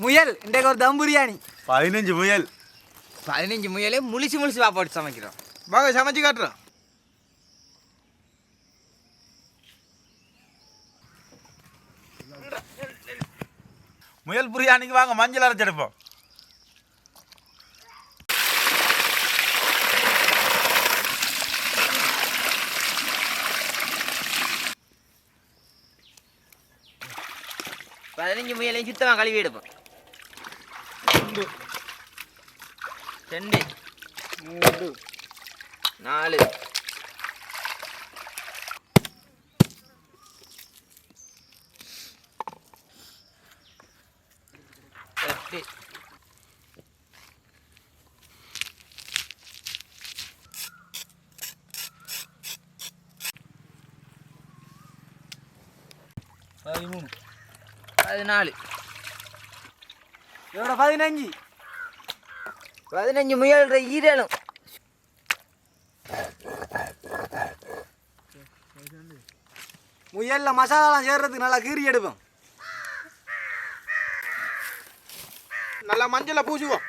முயல் இன்றைக்கு ஒரு தம் பிரியாணி 15 முயல் 15 முயலே முழிச்சு போட்டு சமைக்கிறோம். வாங்க சமைச்சு காட்டுறோம். முயல் பிரியாணிக்கு வாங்க மஞ்சள் அரைச்செடுப்போம். பதினஞ்சு முயலையும் சுத்தமாக கழுவி எடுப்போம். 2 3 4 8 13 14 எவ்வளோ 15 முயல் ஈரலும் முயல்ல மசாலாலாம் சேர்றதுக்கு நல்லா கீறி எடுப்போம். நல்லா மஞ்சளை பூசுவோம்.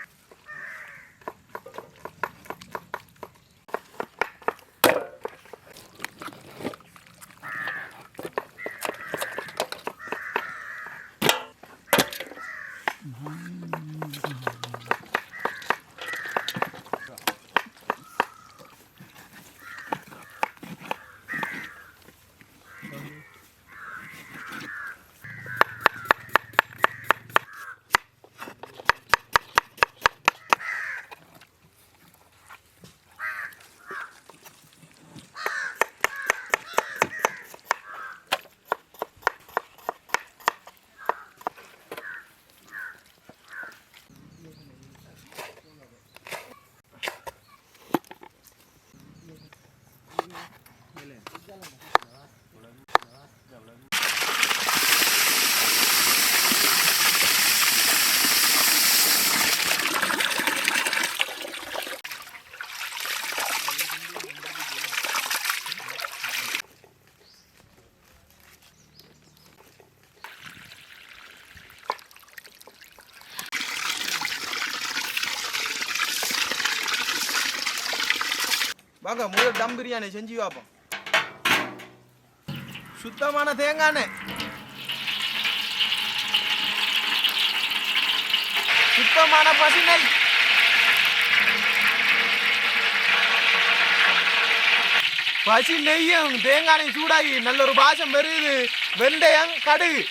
வாங்க முதல் டம் பிரியாணி செஞ்சு பார்ப்போம். சுத்தமான தேங்காய் எண்ணெய், சுத்தமான பசி நெய், பசி நெய்யும் தேங்காய் சூடாகி நல்ல ஒரு பாசம் பெருகுது. வெந்தயம், கடுகு,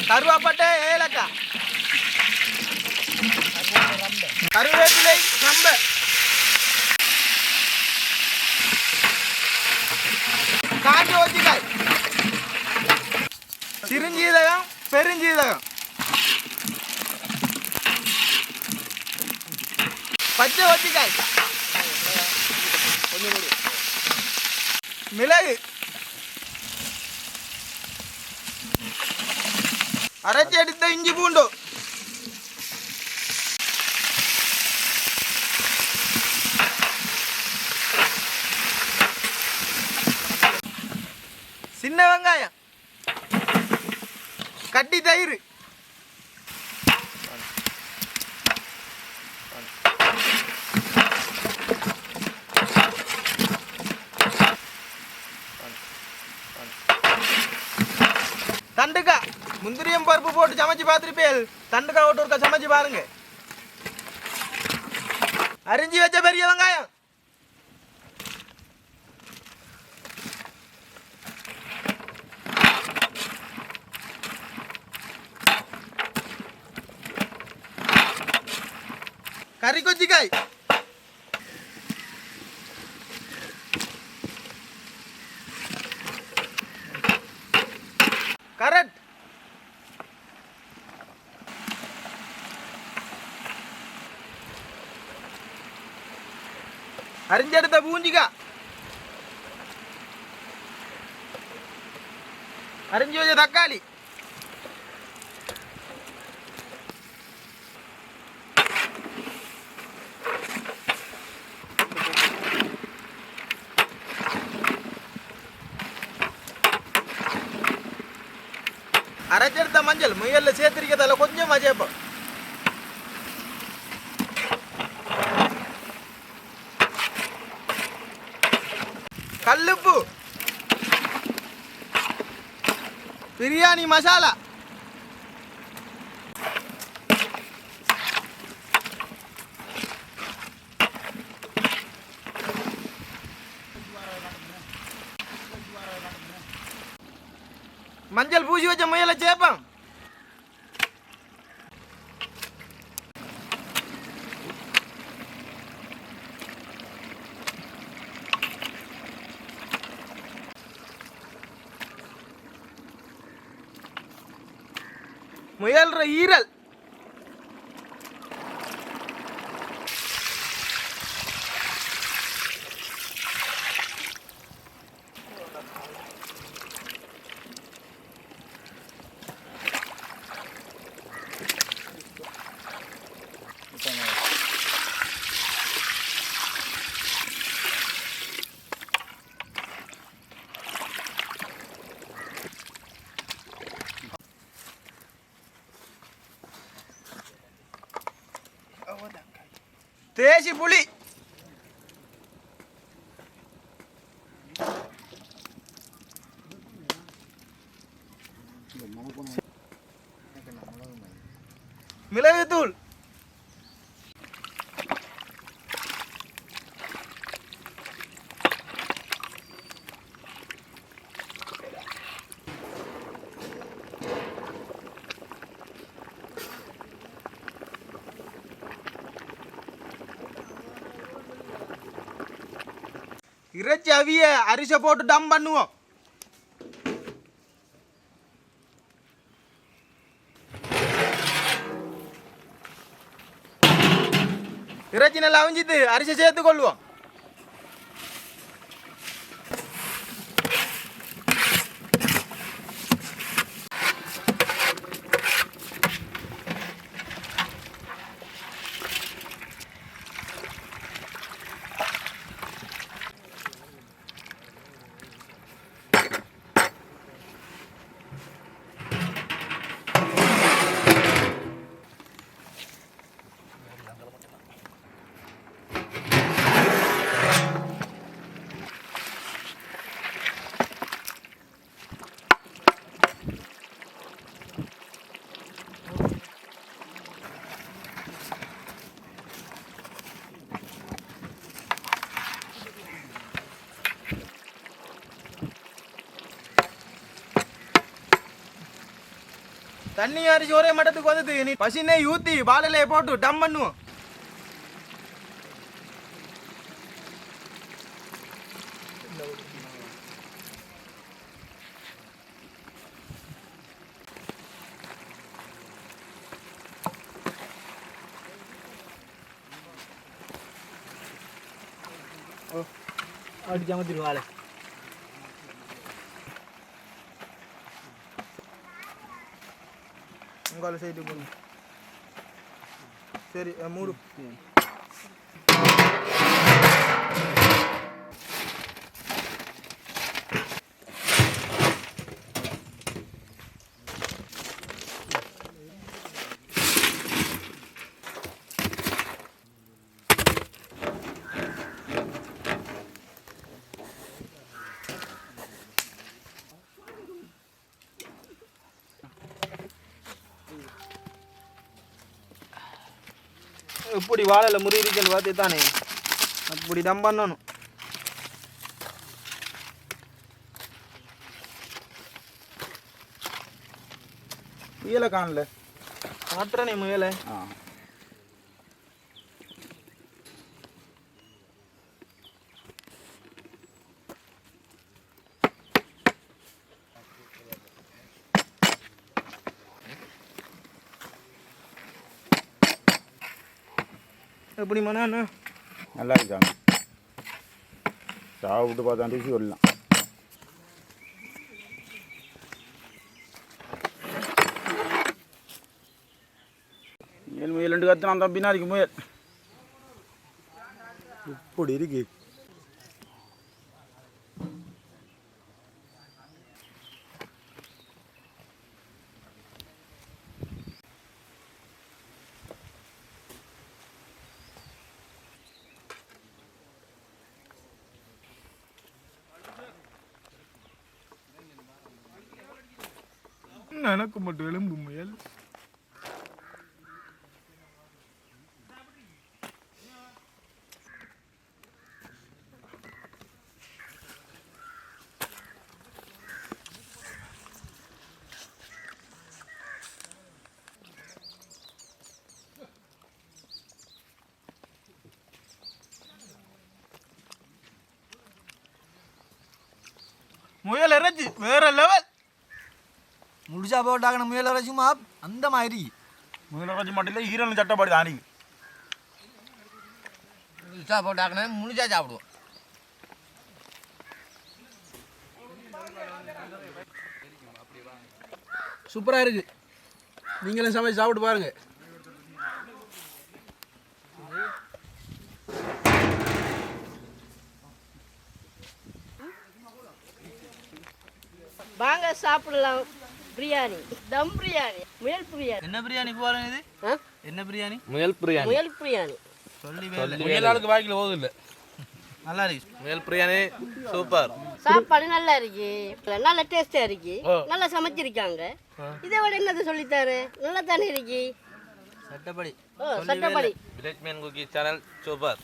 கருவாப்பட்டை, ஏலக்காய், கருவேப்பிலை, நம்ப, காஞ்ச ஒத்திக்காய், சிறுஞ்சீரகம், பெருஞ்சீரகம், பச்சை ஒத்திக்காய், மிளகு, அரைச்சி எடுத்த இஞ்சி பூண்டு, சின்ன வெங்காயம், கட்டி தயிர், தண்டுக்காய், முந்திரியம் பருப்பு போட்டு சமைச்சு பார்த்துருப்பேன். தண்டுக்காய் போட்டு ஒருக்கா சமைச்சு பாருங்க. அரிஞ்சி வச்ச பெரிய வெங்காயம், கறி கொச்சிக்காய், கரட், அரிஞ்செடுத்த பூஞ்சிக்காய், அரிஞ்சு வச்ச தக்காளி, அரைச்செடுத்த மஞ்சள் முயலில் சேர்த்திருக்கிறதால கொஞ்சமாக சேர்ப்போம். கல்லுப்பு, பிரியாணி மசாலா, மஞ்சள் பூசி வச்ச முயலை சேர்ப்போம். முயல்ற ஈரல், தேசி புளி, மிளகுத்தூள், இறைச்சி அவிய அரிசை போட்டு டம் பண்ணுவோம். இறைச்சி நல்லா அவிஞ்சிட்டு அரிசி சேர்த்து கொள்வோம். தண்ணி அரிசி ஒரே மட்டத்துக்கு வந்துட்டு நீ பசினே ஊற்றி வாழையிலையை போட்டு டம் பண்ணுவோம். அடிச்சு அமர்த்திடுவோம் வாழை. உங்களை சைடு போங்க. சரி மூடு. இப்படி வாழையில் முறியிருக்கல் பார்த்து தானே அப்படி டம் பண்ணணும். முயலை காணல, மாத்திரனே முயலை. எப்படி மண்ணா நல்லா இருக்காங்க. சாப்பிட்டு பார்த்தா ருசி வரலாம். முயல் 2 கத்து நான் பின்னாடி முயல் இப்படி இருக்கு. என்ன எனக்கு மட்டும் எலும்பு முயல் முயல் இறைச்சி வேற லெவல் முழுசா போட்டாக்கணும் முயல் இறைச்சிமா அந்த மாதிரி முயல் இறைச்சி மட்டும் இல்லை ஈரல் சட்டப்பாடி தானி முழுசா போட்டாக்கணும் முழுசா சாப்பிடுவோம். சூப்பராக இருக்கு. நீங்களும் சமைச்சு சாப்பிட்டு பாருங்க. வாங்க சாப்பிடலாம். பிரியாணி, தம் பிரியாணி, முயல் பிரியாணி. என்ன பிரியாணி போகிறேன் இது? என்ன பிரியாணி? முயல் பிரியாணி. முயல் பிரியாணி சொல்லி முயல் ஆளுக்கு வாய்க்கில் போகுது இல்லை. நல்லா இருக்கு. முயல் பிரியாணி சூப்பர். சாப்பாடு நல்லா இருக்கு, நல்ல டேஸ்டா இருக்கு, நல்லா சமைச்சிருக்காங்க. இதை விட என்னது சொல்லித்தாரு? நல்லா தானே இருக்கு. சட்டப்படி சட்டப்படி வில்லேஜ் மேன் குக்கி சேனல் சூப்பர்.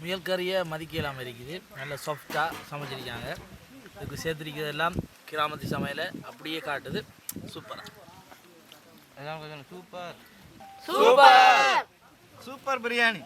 முயல் கறியை மதிக்கலாமல் இருக்குது. நல்லா சாஃப்டாக சமைச்சிருக்காங்க. இதுக்கு சேர்த்துருக்கிறதெல்லாம் கிராமத்து சமையலை அப்படியே காட்டுது. சூப்பராக சூப்பர் சூப்பர் சூப்பர் பிரியாணி.